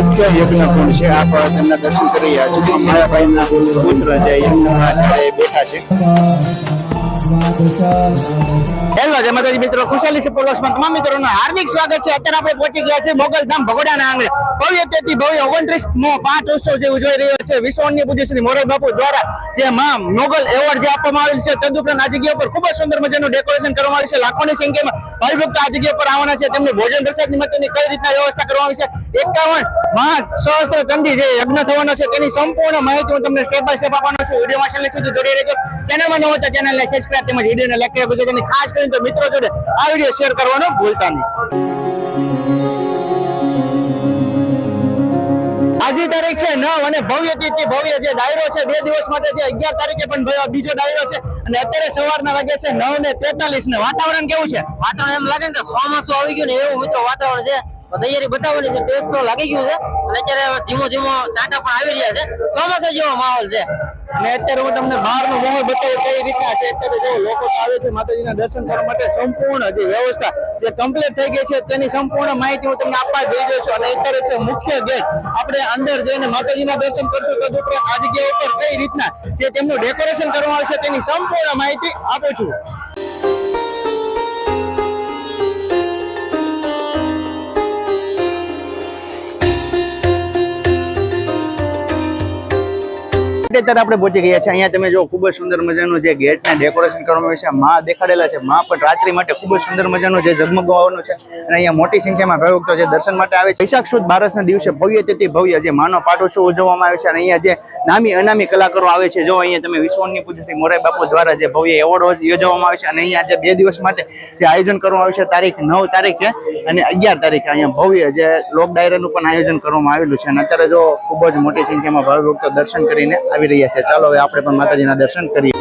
મુખ્ય યજ્ઞ કુંડ છે. આપ તેમના દર્શન કરી રહ્યા છો. માયાભાઈના પુત્ર જે યજ્ઞમાં બેઠા છે. હેલો જય માતાજી મિત્રો, ખુશાલી છે પોલોસમાં તમામ મિત્રોનું હાર્દિક સ્વાગત છે. અત્યારે આપણે પહોંચી ગયા છે મોગલધામ ભગોડાના આંગણે. ભવ્ય તેથી ભવ્ય 29મો પાઠ ઉત્સવ જે ઉજવાઈ રહ્યો છે વિશ્વની પૂજ્ય શ્રી મોરારી બાપુ દ્વારા જે મોગલ એવોર્ડ જે આપવામાં આવેલ છે. તદુપરાંત આ જગ્યા પર ખૂબ જ સુંદર મજાનું ડેકોરેશન કરવામાં આવ્યું છે. લાખોની સંખ્યામાં ભાઈ ભક્તો આ જગ્યા પર આવવાના છે. તેમને ભોજન પ્રસાદ નિમિત્તની કઈ રીતના વ્યવસ્થા કરવામાં આવી છે, 51 મહા સહસ્ત્ર ચંડી જે યજ્ઞ થવાનો છે તેની સંપૂર્ણ માહિતી હું તમને સ્ટેપ બાય સ્ટેપ આપવાનો છું. વિડીયોમાં છેલ્લે સુધી જોડાઈ રહેજો. ચેનલમાં ન હોય તો ચેનલને સબસ્ક્રાઇબ તેમજ વિડીયોને લાઈક કરી આપજો. અને ખાસ કરીને તો મિત્રો જોડે આ વિડીયો શેર કરવાનું ભૂલતા નહીં. આજની તારીખ છે 9 અને ભવ્ય તિથિ ભવ્ય જે ડાયરો છે 2 દિવસ માટે છે. 11 તારીખે પણ બીજો ડાયરો છે અને અત્યારે સવારના વાગ્યા છે 9:43 ને વાતાવરણ કેવું છે? વાતાવરણ એમ લાગે ને કે ચોમાસું આવી ગયું ને એવું મિત્રો વાતાવરણ છે. તૈયારી બતાવવાની છે, ટેસ્ટ તો લાગી ગયું છે અને અત્યારે ધીમો ધીમો છાંટા પણ આવી રહ્યા છે. ચોમાસા જેવો માહોલ છે. અને અત્યારે હું તમને બહારનો માહોલ બતાવું કઈ રીતના છે. અત્યારે જો લોકો આવે છે માતાજીના દર્શન કરવા માટે. સંપૂર્ણ જે વ્યવસ્થા જે કમ્પ્લીટ થઈ ગઈ છે તેની સંપૂર્ણ માહિતી હું તમને આપવા જઈ રહ્યો છું. અને અત્યારે છે મુખ્ય ગેટ. આપણે અંદર જઈને માતાજીના દર્શન કરશું. તદુપરાંત આ જગ્યા ઉપર કઈ રીતના જે તેમનું ડેકોરેશન કરવામાં આવશે તેની સંપૂર્ણ માહિતી આપું છું. અત્યારે આપણે પહોંચી ગયા છે. અહીંયા તમે જો ખૂબ જ સુંદર મજાનું જે ગેટને ડેકોરેશન કરવામાં આવ્યું છે. માં દેખાડેલા છે. માં પણ રાત્રિ માટે ખૂબ જ સુંદર મજાનું જે ઝગમગવાનું છે. અને અહીંયા મોટી સંખ્યામાં ભાવિકો જે દર્શન માટે આવે છે. વૈશાખ સુદ બારસના દિવસે ભવ્ય તેથી ભવ્ય જે માનો પાઠ ઉત્સવ ઉજવવામાં આવે છે. અને અહીંયા જે નામી અનામી કલાકારો આવે છે. જો અહીંયા તમે વિશ્વની પૂજ્ય શ્રી મોરારી બાપુ દ્વારા જે ભવ્ય એવોર્ડ યોજવામાં આવે છે. અને અહીંયા જે 2 દિવસ માટે જે આયોજન કરવામાં આવે છે તારીખ 9 તારીખે અને 11 તારીખે અહીંયા ભવ્ય જે લોક ડાયરાનું પણ આયોજન કરવામાં આવેલું છે. અને અત્યારે જો ખૂબ જ મોટી સંખ્યામાં ભાવિકો દર્શન કરીને આવી રહ્યા છે. ચાલો હવે આપણે પણ માતાજીના દર્શન કરીએ.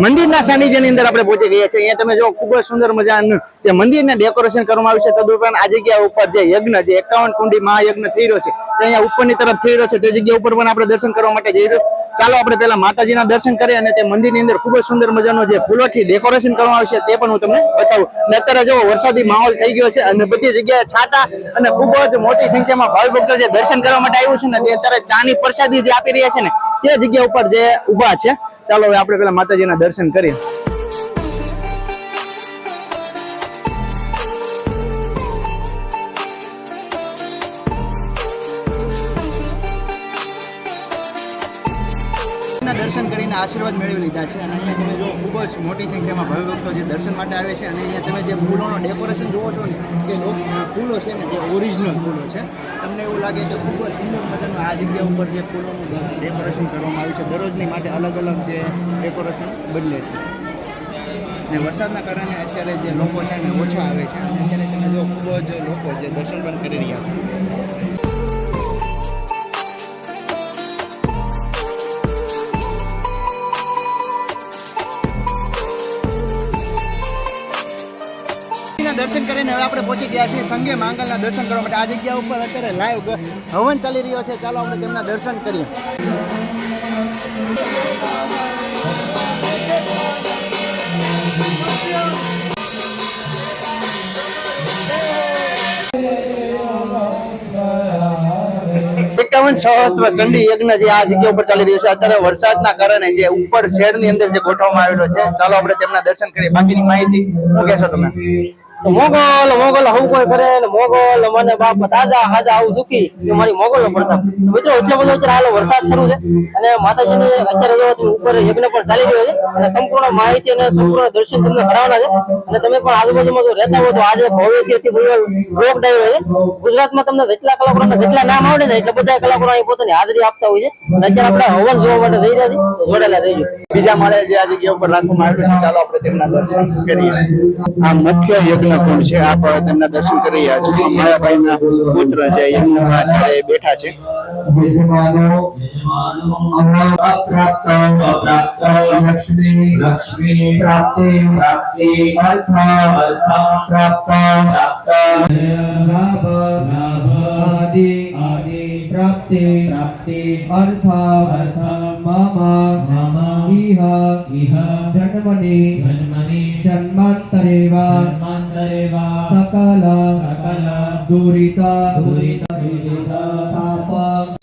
મંદિરના સાનિધ્યની અંદર આપણે પહોંચી ગયા છીએ. અહીંયા તમે જો ખૂબ જ સુંદર મજાનું જે મંદિરને ડેકોરેશન કરવામાં આવ્યું છે. તદુપરાંત આ જગ્યા ઉપર જે યજ્ઞ જે 51 કુંડી મહાયજ્ઞ થઈ રહ્યો છે તે અહીંયા ઉપરની તરફ થઈ રહ્યો છે. તે જગ્યા ઉપર પણ આપણે દર્શન કરવા માટે જઈ રહ્યો. ચાલો આપણે પહેલા માતાજીના દર્શન કરીએ અને તે મંદિરની અંદર ખૂબ જ સુંદર મજાનો જે ફૂલોથી ડેકોરેશન કરવામાં આવ્યું છે તે પણ હું તમને બતાવું. અને અત્યારે જો વરસાદી માહોલ થઈ ગયો છે અને બધી જગ્યાએ છાંટા અને ખૂબ જ મોટી સંખ્યામાં ભાવિ ભક્તો જે દર્શન કરવા માટે આવ્યું છે ને તે અત્યારે ચાની પ્રસાદી જે આપી રહ્યા છે ને તે જગ્યા ઉપર જે ઊભા છે. ચાલો હવે આપણે પેલા માતાજીના દર્શન કરીએ. દર્શન કરીને આશીર્વાદ મેળવી લીધા છે. અને અહીંયા તમે જો ખૂબ જ મોટી સંખ્યામાં ભાવિ ભક્તો જે દર્શન માટે આવે છે. અને અહીંયા તમે જે ફૂલોનો ડેકોરેશન જુઓ છો ને જે ફૂલો છે ને જે ઓરિજિનલ ફૂલો છે. તમને એવું લાગે કે ખૂબ જ સુંદર મજાનું આ જગ્યા ઉપર જે ફૂલોનું ડેકોરેશન કરવામાં આવ્યું છે. દરરોજની માટે અલગ અલગ જે ડેકોરેશન બદલે છે. ને વરસાદના કારણે અત્યારે જે લોકો છે ને ઓછા આવે છે. અને અત્યારે તમે જો ખૂબ જ લોકો જે દર્શન પણ કરી રહ્યા છે. દર્શન કરીને હવે આપણે પહોંચી ગયા છીએ સંગે માંગલના દર્શન કરવા માટે. આ જગ્યા ઉપર અત્યારે લાઈવ હવન ચાલી રહ્યો છે. ચાલો આપણે તેમના દર્શન કરીએ. સહસ્ત્ર ચંડી યજ્ઞ જે આ જગ્યા ઉપર ચાલી રહ્યો છે. અત્યારે વરસાદના કારણે જે ઉપર શેડની અંદર જે ગોઠવવામાં આવેલો છે. ચાલો આપણે તેમના દર્શન કરીએ. બાકીની માહિતી શું કહેશો તમે? મોગલ મોગલ હું કોઈ કરે ને મોગલ મને બાપ દાદા હાજા આવું સુખી એ મારી મોગલ નો પડતા મિત્રો. એટલો બધો અત્યારે હાલો વરસાદ શરૂ છે અને માતાજીની અત્યારે ઉપર યજ્ઞ પણ ચાલી રહ્યો છે. અને સંપૂર્ણ માહિતી અને સંપૂર્ણ દર્શન તમને કરાવવાના છે. અને તમે પણ આજુબાજુમાં જો રહેતા હોય તો આજે ભવ્યથી રોક ડાયરો છે. ગુજરાતમાં તમને જેટલા કલાકારોના જેટલા નામ આવડે ને એટલે બધા કલાકારો અહીં પોતાની હાજરી આપતા હોય છે. અને અત્યારે આપણે હવન જોવા માટે જઈ રહ્યા છીએ. જોડેલા રહીજો. બીજા માળે જે આ જગ્યા ઉપર રાખવામાં આવેલું છે ચાલો આપણે તેમના દર્શન કરીએ. આ મુખ્ય યજ્ઞ યજ્ઞકુંડ છે, આપ તેમના દર્શન કરી રહ્યા છો. માયાભાઈના પુત્ર છે યજ્ઞમાં અત્યારે બેઠા છે. લક્ષ્મી પ્રાપ્તિ અર્થ પ્રાપ્ત લાભ આદિ પ્રાપ્તિ અર્થ મમ ઇહ જન્મની જન્માંતરે વા સકલ દુરિતા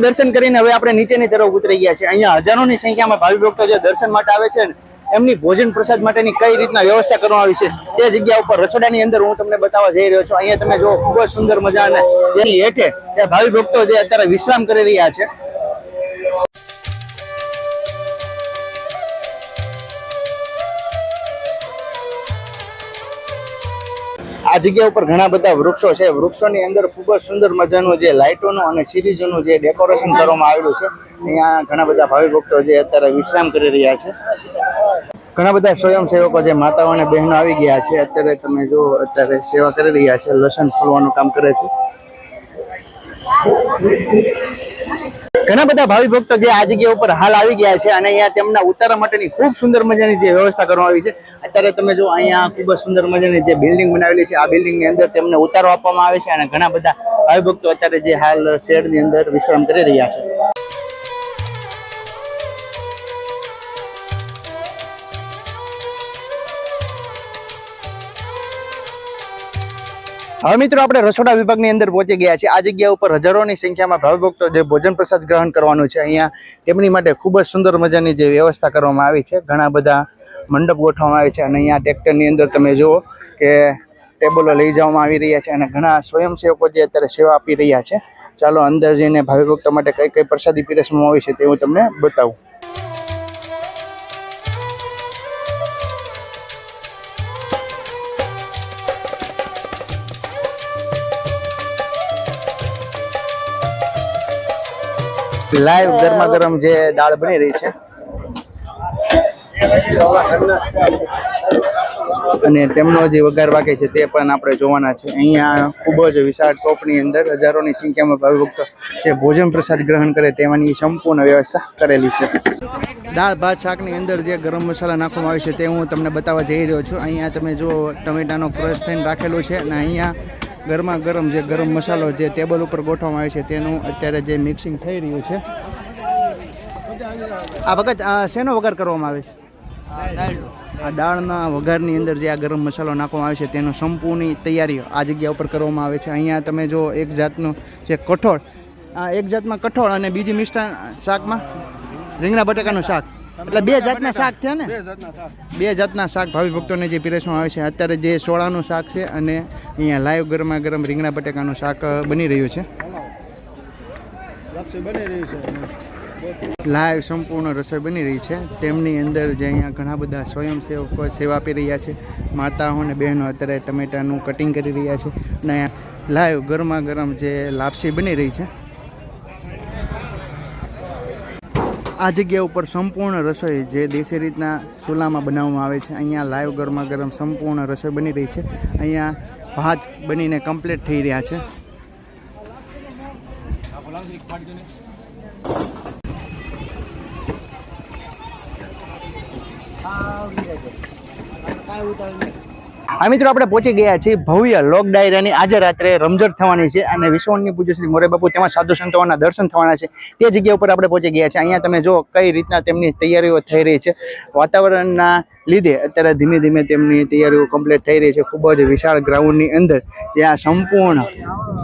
દર્શન કરીને હવે આપણે નીચેની તરફ ઉતરી ગયા છે. અહીંયા હજારોની સંખ્યામાં ભાવિ ભક્તો જે દર્શન માટે આવે છે એમની ભોજન પ્રસાદ માટેની કઈ રીતના વ્યવસ્થા કરવામાં આવી છે તે જગ્યા ઉપર રસોડાની અંદર હું તમને બતાવવા જઈ રહ્યો છું. અહીંયા તમે જો ખૂબ જ સુંદર મજા અને તેની હેઠે તે ભાવિ ભક્તો જે અત્યારે વિશ્રામ કરી રહ્યા છે. આ જગ્યા ઉપર ઘણા બધા વૃક્ષો છે. વૃક્ષોની અંદર ખૂબ જ સુંદર મજાનું જે લાઇટોનું અને સિરીઝોનું જે ડેકોરેશન કરવામાં આવેલું છે. અહીંયા ઘણા બધા ભાવિ ભક્તો જે અત્યારે વિશ્રામ કરી રહ્યા છે. ઘણા બધા સ્વયંસેવકો જે માતાઓ અને બહેનો આવી ગયા છે. અત્યારે તમે જો અત્યારે સેવા કરી રહ્યા છે, લસણ ફોલવાનું કામ કરે છે. ઘણા બધા ભાવિ ભક્તો જે આ જગ્યા ઉપર હાલ આવી ગયા છે અને અહીંયા તેમના ઉતારા માટેની ખૂબ સુંદર મજાની જે વ્યવસ્થા કરવામાં આવી છે. અત્યારે તમે જો અહીંયા ખૂબ જ સુંદર મજાની જે બિલ્ડિંગ બનાવેલી છે, આ બિલ્ડિંગની અંદર તેમને ઉતારો આપવામાં આવે છે અને ઘણા બધા ભાવિ ભક્તો અત્યારે જે હાલ શેડની અંદર વિશ્રામ કરી રહ્યા છે. હવે મિત્રો આપણે રસોડા વિભાગની અંદર પહોંચી ગયા છે. આ જગ્યા ઉપર હજારોની સંખ્યામાં ભાવિ ભક્તો જે ભોજન પ્રસાદ ગ્રહણ કરવાનું છે, અહીંયા તેમની માટે ખૂબ જ સુંદર મજાની જે વ્યવસ્થા કરવામાં આવી છે. ઘણા બધા મંડપ ગોઠવવામાં આવે છે અને અહીંયા ટ્રેક્ટરની અંદર તમે જુઓ કે ટેબલો લઈ જવામાં આવી રહ્યા છે અને ઘણા સ્વયંસેવકો જે અત્યારે સેવા આપી રહ્યા છે. ચાલો અંદર જઈને ભાવિ ભક્તો માટે કઈ કઈ પ્રસાદી પીરસવામાં આવી છે તે હું તમને બતાવું. લાઈવ ગરમા ગરમ જે દાળ બની રહી છે અને તેમનો જે વઘાર બાકી છે તે પણ આપણે જોવાના છે. અહીંયા ખૂબ જ વિશાળ ટોપની અંદર હજારોની સંખ્યામાં ભાવિ ભક્તો જે ભોજન પ્રસાદ ગ્રહણ કરે તેમાંની સંપૂર્ણ વ્યવસ્થા કરેલી છે. દાળ ભાત શાકની અંદર જે ગરમ મસાલા નાખવામાં આવે છે તે હું તમને બતાવવા જઈ રહ્યો છું. અહીંયા તમે જો ટમેટાનો ક્રશ થઈને રાખેલો છે અને અહીંયા ગરમા ગરમ જે ગરમ મસાલો જે ટેબલ ઉપર ગોઠવવામાં આવે છે તેનું અત્યારે જે મિક્સિંગ થઈ રહ્યું છે. આ વખત શેનો વઘાર કરવામાં આવે છે? આ દાળના વઘારની અંદર જે આ ગરમ મસાલો નાખવામાં આવે છે તેનો સંપૂર્ણ તૈયારી આ જગ્યા ઉપર કરવામાં આવે છે. અહીંયા તમે જો એક જાતનું જે કઠોળ, એક જાતમાં કઠોળ અને બીજી મિષ્ટાન શાકમાં રીંગણા બટાકાનું શાક, એટલે બે જાતના શાક થયા ને, બે જાતના શાક ભાવિ ભક્તોને જે પીરસવામાં આવે છે. અત્યારે જે સોળાનું શાક છે અને અહીંયા લાઈવ ગરમા ગરમ રીંગણા બટાકાનું શાક બની રહ્યું છે. લાઈવ સંપૂર્ણ રસોઈ બની રહી છે. તેમની અંદર જે અહીંયા ઘણા બધા સ્વયંસેવકો સેવા આપી રહ્યા છે. માતાઓ અને બહેનો અત્યારે ટમેટાનું કટિંગ કરી રહ્યા છે અને લાઈવ ગરમા ગરમ જે લાપસી બની રહી છે. આ જગ્યા ઉપર સંપૂર્ણ રસોઈ જે દેશી રીતના ચૂલામાં બનાવવામાં આવે છે. અહીંયા લાઈવ ગરમા ગરમ સંપૂર્ણ રસોઈ બની રહી છે. અહીંયા ભાત બનીને કમ્પ્લીટ થઈ રહ્યા છે. આ મિત્રો આપણે પહોંચી ગયા છીએ ભવ્ય લોક ડાયરાની. આજે રાત્રે રમઝટ થવાની છે અને વિશ્વની પૂજ્ય શ્રી મોરે બાપુ તેમાં સાધુ સંતોના દર્શન થવાના છે. તે જગ્યા ઉપર આપણે પહોંચી ગયા છે. અહીંયા તમે જો કઈ રીતના તેમની તૈયારીઓ થઈ રહી છે. વાતાવરણના લીધે અત્યારે ધીમે ધીમે તેમની તૈયારીઓ કમ્પ્લીટ થઈ રહી છે. ખૂબ જ વિશાળ ગ્રાઉન્ડની અંદર ત્યાં સંપૂર્ણ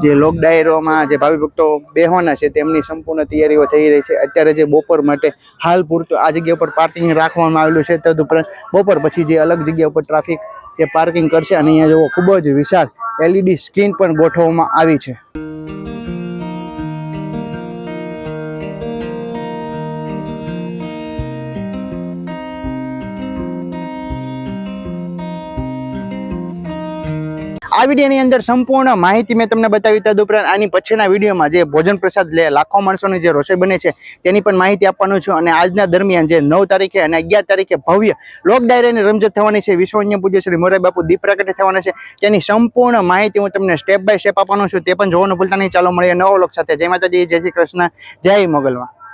જે લોક ડાયરોમાં જે ભાવિ ભક્તો બેહવાના છે તેમની સંપૂર્ણ તૈયારીઓ થઈ રહી છે. અત્યારે જે બપોર માટે હાલ પૂરતું આ જગ્યા ઉપર પાર્કિંગ રાખવામાં આવેલું છે. તદુપરાંત બપોર પછી જે અલગ જગ્યા ઉપર ટ્રાફિક જે પાર્કિંગ કરશે અને અહીંયા જુઓ ખૂબ જ વિશાળ LED સ્ક્રીન પણ ગોઠવવામાં આવી છે. આ વિડીયોની અંદર સંપૂર્ણ માહિતી મેં તમને બતાવી. તદુપરાંત આની પછીના વિડીયોમાં જે ભોજન પ્રસાદ લાખો માણસોની જે રસોઈ બને છે તેની પણ માહિતી આપવાનું છું. અને આજના દરમિયાન જે 9 તારીખે અને 11 તારીખે ભવ્ય લોક ડાયરાની રમઝટ થવાની છે, વિશ્વ અન્ય પૂજ્ય શ્રી મોરારી બાપુ દીપ પ્રગટ થવાના છે, તેની સંપૂર્ણ માહિતી હું તમને સ્ટેપ બાય સ્ટેપ આપવાનો છું. તે પણ જોવાનું ભૂલતા નહીં. ચાલો મળીએ નવો વ્લોગ સાથે. જય માતાજી, જય શ્રી કૃષ્ણ, જય મોગલમાં.